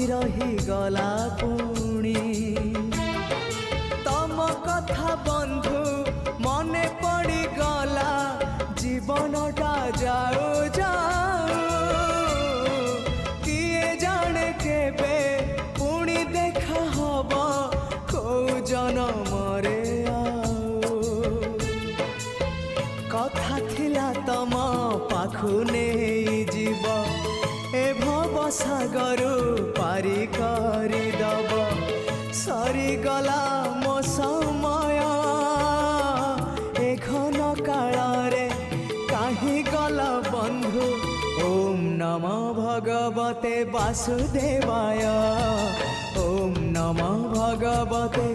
रही गला पुणी तम कथा बंधु मने पड़ी गला जीवनटा जाओ जाओ किए जाने केबे पुणी देखा हब को जनमरे कथा थिला तम पाखु नहीं जीव ए भव सागर पारी करी दब सरी गला मो समय ए घन काल रे काहे गला बंधु ओम नमो भगवते वासुदेवाय ओम नमो भगवते